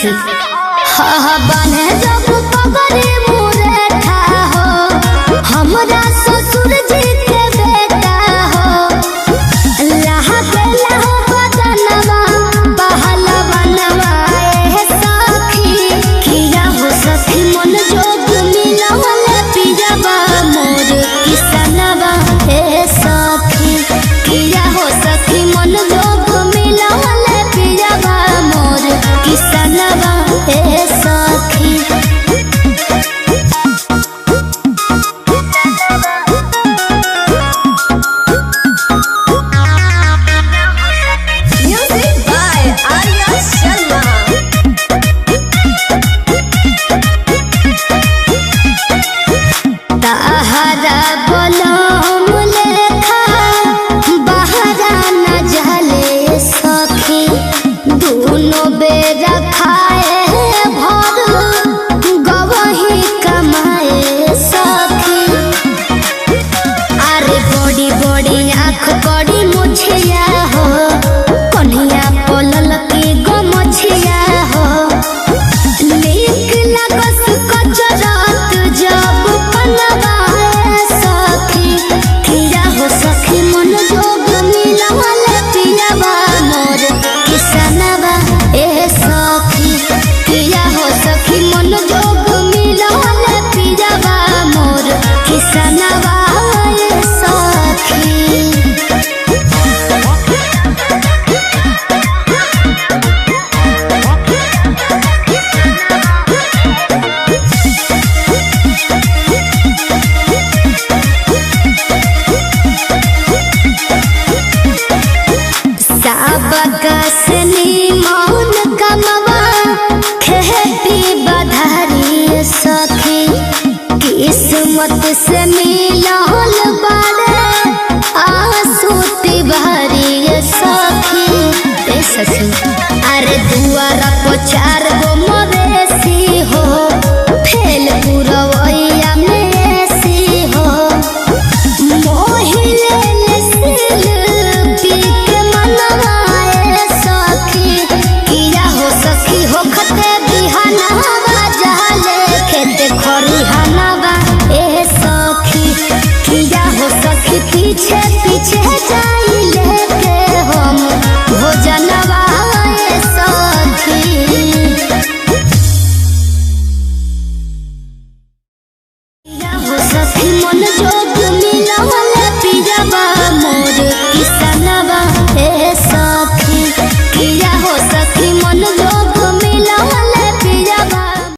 सखी हा बने जब पगड़ी मुरे था हो हमरा ससुर जी के बेटा हो लाह के लाह बदनवा बहलवा नवाए सखी किया हो सखी मन जोग मिलवल पिजवा मोर किसनवा हे सखी किया हो सखी मन जोग मिलवल पिजवा मोर किसनवा हे सखी। Music by Arya Sharma. ताहरा बलम लेखा बहरा न जले सखी दोनों बेरा खाए भर गवही कमाए सखी अरे बड़ी बड़ी आँख बड़ी मुछिया हो कन्हिया पलल के गमछिया हो नीक लगस कचरात जब पनवाए सखी किया हो सखी मन जोग मिलवल पियवा मोर किसनवा ए सखी किया हो सखी मन जोग मिलवल पियवा मोर किसनवा ए सखी। सबकसनी मौन कमवा खेती बधारी सखी किस्मत से मिलल बारे आसूती भरी सखी ए सखी अरे दुआरा पोछा